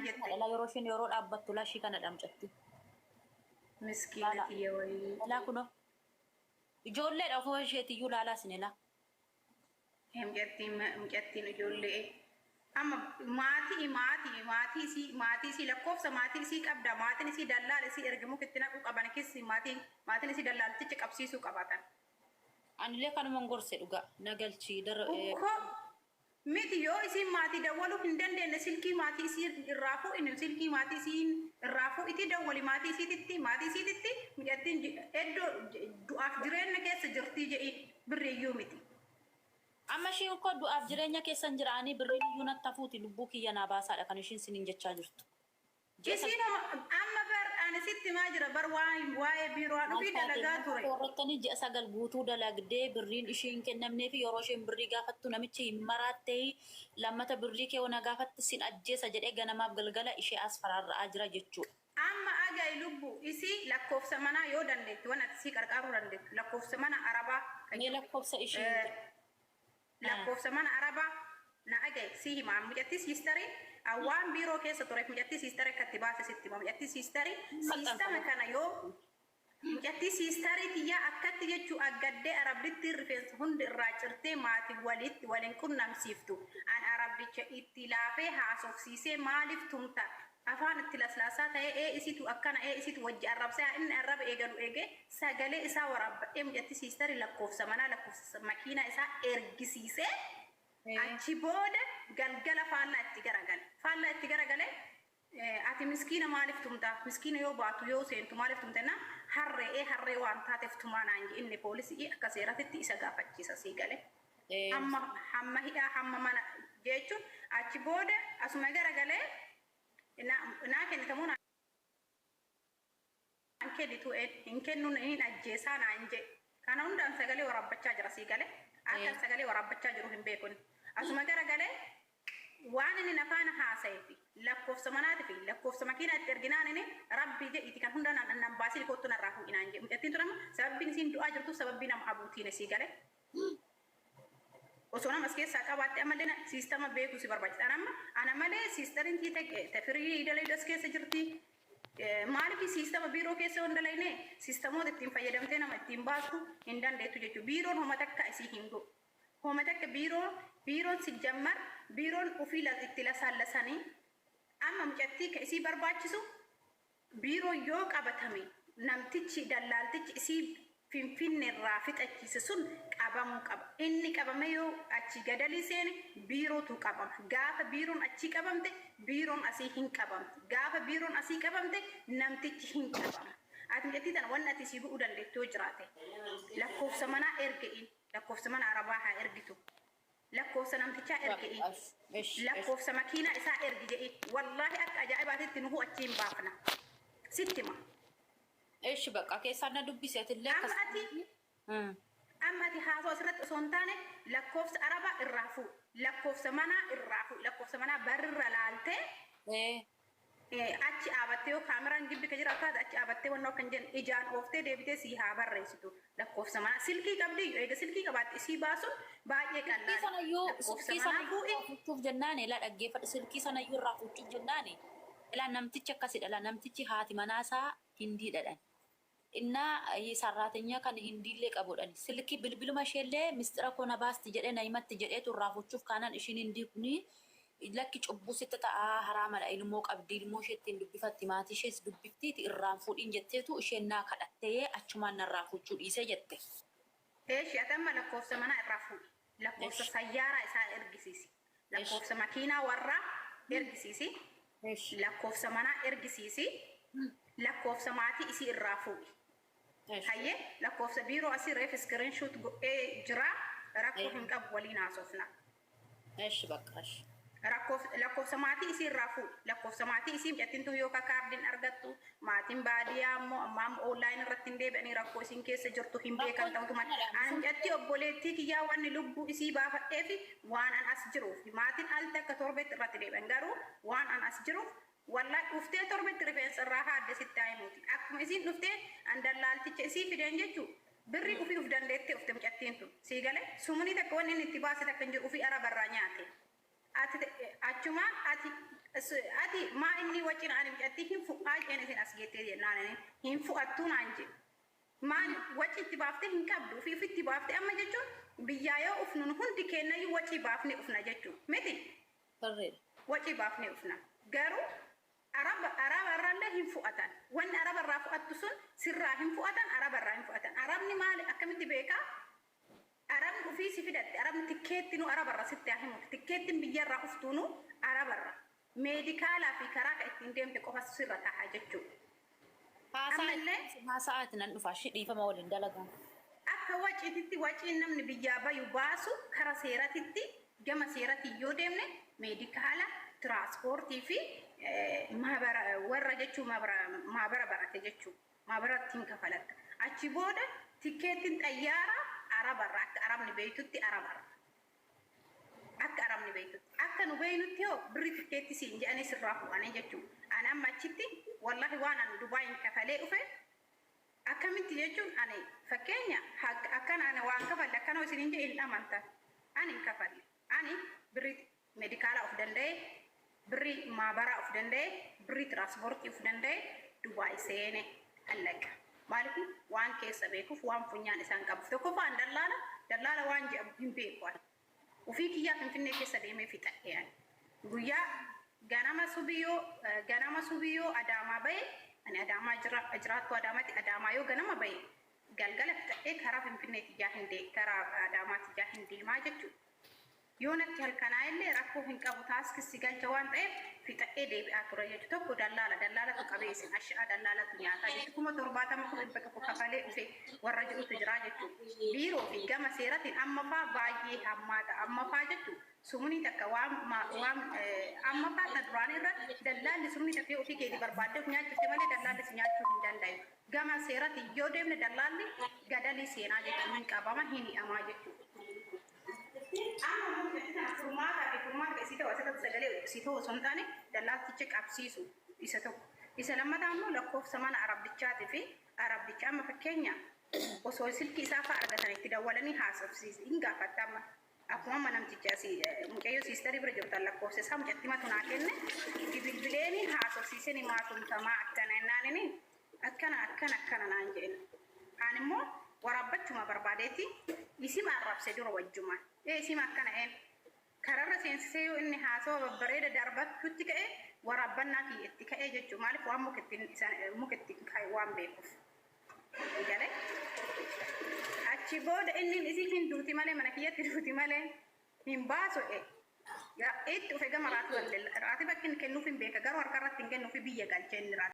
جت لا يروشين يرود أبط لا شيء كان دمجتي مسكينة يا وي لا كنا يقول لي أفوه شيء تيجول على سنة هم جتين يقول لي أما ماتي سي لكوف ماتي سي كابدا ماتي سي دلال سي إرجمو كتنا كابانا كيسي ماتي سي دلال تيجي أبسيسو كاباتان أنا ليه كانوا منقرص لقى نقل شيء در ميتي يو إسي ماتي دولو هندن دين سلكي ماتي سي الرافو إنه سلكي ماتي سي الرافو إتي دولي ماتي سي تتي مجتين إدو دعاف جرين نكيس جرتي جئي بريو ميتي أما شيء كود دعاف جرين نكيس جراني بريو ينتفوتي لبوكي يناباسا لكانوشين سنين جتشاجرت جسينا أما بر أنا ست ماجرة بر واي بيروان وفي دلقات وري ورطني جأسا قلبوتو دلق دي برين إشين كنمني في يروشين بري قافتو نمتشي مراتي لما تبريكي ونا قافت سين أجيسا جد إيقانا ما بقلقلا إشي أسفر أجرى جتشو أما أجاي لبو إسي لكوف سمانا يودن لت وانا تسيك أرقارو رندت لكوف سمانا عربا مي لكوف سإشي لكوف سمانا عربا na agay sihi ma mujatti sistari awan biro kesa torek mujatti sistari katibasa sittima mujatti sistari sistama kana yo mujatti sistari tiya akkatti jechu agadde arabitti rifens hund rachirte mati walin kunnam siftu an arabicha ittilafe hasof sise malif tumta afan ittilaslasa ta isitu akkana isitu wajji arabsa in arab egalu ege sagale isa warab mujatti sistari lakof samana lakof makina isa ergisise achi booda galgala faallaa itti garagale ati miskiina maaliif tumta miskiina yoo baatu yoo seentu maaliif tumtenna harree waan taateef tumaanaan inni poolisii akka seeratitti isa gaafachiisa sii gale hamma hidhaa hamma mana jechuun achi booda asuma garagale naa kennitamuun kennitu hin kennuun hin ajjeesaa naan je kana hundaan sagalee warabbachaa jira sii gale akka sagalee warabbachaa jiru hin beekun asuma garagale waan inni nafaana haasayefi lakkoofsa manaati fi lakkoofsa makiinaatti erginaan inni rabbi jedhiti kan hundaan nan baasii kottu narraa fuudhinaan jedhu jettiin turama sababbiin isiin du'aa jirtu sababbii nama abuutiin sii gale osoo namas keessaa qabaatte amallee siistama beeku si barbaachisa ana malee siistariin tiite firii daleedas keessa jirti maaliif siistama biiroo keessa hundalayne siistamoota ittiin fayyadamtee nama ittiin baastu hin dandeettu jechuudha biiroon homa takka isii hin godhu homa takka biiroon si jammar biiroon ofii itti lasaallasanii amma mucattii ka isii barbaachisu biiroo yoo qabatame namtichi dallaaltichi isii finfinne irraa fixachiise sun qabamuu qaba inni qabame yoo achi gadalii seene biirootu qabama gaafa biiroon achi qabamte biiroon asii hin qabamte gaafa biiroon asii qabamte namtichi hin qabama ati mucattii tana wanni ati isii godhuu dandeettoo jiraate lakkoofsa manaa erge'in lakkoofsa mana arabaa haa ergitu lakkoofsa namtichaa erge'in lakkoofsa makiinaa isaa ergi jedhi wallaahi akka ajaa'ibaatitti nuhu achiin baafna sittima إيش بقى كيس أنا دبي سيت الله أما أتي هذا أسرت سونتانة لكوفس عربة الرافو لكوفس منا الرافو لكوفس منا برر لالته أتي أبتيو كاميرا نجيب كجرا كذا أتي أبتيو إنه كنجن إجان أوفته دبيته سيها بررسيتو لكوفس منا سلكي قبلي إيه سلكي قبات إسي باسون باقي كان سلكي سنا يو سلكي سنا يو شوف جناني لا أجيب سلكي سنا يو رافو شوف جناني لا نمتي كسيد لا نمتي هاتي مناسا هندي دلان إننا يسراتنيا كان هندي لك أبو داني سلكي بالبلو ما شيله مستر كونا باس تجري نايمة تجري ترافو تشوف كانن إشين هندي كني لك تشوفوا ستة حرام على الموك أبدي الموشة تندب فاتماتي شيء دبفتي ترافو إن جتته إشين ناكل أتيه أشمان الرافو تشوف إيسا جته إيش يتم لكوف سمنا الرافو لكوف سيارة إسا إرجسيسي لكوف سماكينة ورا إرجسيسي لكوف سمنا إرجسيسي لكوف سماتي إسي الرافو هاي لكوف سبيرو أسي ريف سكرين شوت جرا ركوف من قبولين عصفنا إيش بقاش لكوف سماتي إسي الرافو لكوف سماتي إسي مجتين يوكا كاردين أرغتو ماتين باديا مام أونلاين رتين دي بأني ركو سين كيس جرتو هم بيكان تاوتو مان أن جتي أبوليتي كيا وان لبو إسي بافا إفي وان أن أسجروف ماتين ألتا كتوربت رتين دي بانغارو وان أن أسجروف والله أفتى تربت رفيس الراحة دس التايموتي أكم إزين أفتى عند اللالتي تسي في دنجتو بري أفي أفدان ليت أفتى مجتين تو سيجله سموني تكون إن اتباس تكنجر أفي أرا برانياتي أتي أجمع ati maa inni wajjin ani biyyatti hin fu'aa jeen isin as geettee jennaan hin fu'attuun anje maan wajji itti baaftee hin qabdu fi itti baaftee amma jechuun biyyaa yoo ufnu hundi kennayyuu wajji baafnee ufna jechuun miti wajji baafnee ufna garuu araba irraallee hin fu'atan wanni araba irraa fu'attu sun sirraa hin fu'atan araba irraa hin fu'atan arabni maali akkamitti beekaa arabni ufii si fidatte arabni tikkeetti nu araba irra sitti haa himutu tikkeettiin biyya irraa uftuu nu araba irra meedikaalaa fi karaa ka ittiin deemte qofa sirra ta'a jechuudha. Haasa'aati nan dhufa dhiifama waliin dalagan. Akka waciititti waciin namni biyyaa bayu baasu karaa seeratitti gama seerati yoo deemne meedikaala tiraanspoortii fi warra jechuu maabara barate jechuu maabara ittiin kafalatta. Achi booda tikkeettiin xayyaaraa arabarra akka arabni beeytutti arabarra. Akka arabni beeytutti akka nu beeynutti yoo birri tikkeetti siin jedhanii sirraa fuudhanii jechuudha. Ani amma achitti wallahi waan ani Dubaayin kafalee dhufe akkamitti jechuun ani fakkeenya akkana ani waan kafalle akkana isin hin jedhin amantan ani hin kafalle ani birri meedikaala of danda'e birri maabaraa of danda'e birri tiraanspoortii of danda'e Dubaay seene allaqa maaliif waan keessa beekuuf waan funyaan isaan qabuuf tokkoffaan dallaala waan jedhamu hin beeku ufii kiyyaa Finfinnee keessa deemee fixadhe guyyaa ganama subiyyoo adaamaa bahe ani adaamaa jiraattu adaamaatti adaamaa yoo ganama bahe galgala fixadhee karaa Finfinneetti karaa adaamaatti ijaa hin deemaa jechuudha. Yoo natti halkanaa illee rakkoo hin qabu taaskissi galcha waan ta'eef fixadhee deebi'aa ture jechuudha. Tokko dallaalatu qabeessin asha'a dallaalatu nyaataa jechuudha. 70,100 kafalee dhufe warra jedhutu jira jechuudha. Biiroo fi gama seeratiin amma faa baay'ee hammaata amma faa jechuudha. Sumuni takka waan amma faa ta duraan irra dallaalli sumuni takka ofii keetii barbaadde nyaachifte malee dallaalli si nyaachuu hin danda'u. Gama seeratiin yoo deemne dallaalli gadalii seenaa jechuudha. Hin qabama hin hi'amaa jechuudha. Furmaata isii ta'u asirratti sagalee isii ta'u osoo hin taane dallaaticha qabsiisu isa tokko. Isa lammataa immoo lakkoofsa mana arabdichaatii fi arabdicha amma fakkeenya osoo silkii isaa fa'aa argatan itti dawwalanii haasofsiisi hin gaafatta amma akkuma amma namticha mucayyoo siistarii bira jirtan lakkoofsa isaa mucatti matu naa kenne itti bilbileeni haasofsiisanii maatumtamaa akkana ennaanini akkana naan jedhen. Aan immoo warabbachuma barbaadeetti isima arrabse dura wajjumaan. Isima akkana een kararra seensisee yoo inni haasawaa babbareeda darbachuutti ka'e warabbannaa itti ka'ee jechuudha. Maaliif waan muketti waan beekuuf. Galee achi booda inni isii hin duuti malee mana kiyyatti duuti malee hin baasu itti dhufe gama raatii bakki kennuuf hin beeka garuu harka irratti hin kennuufi biyya galchee inni raati.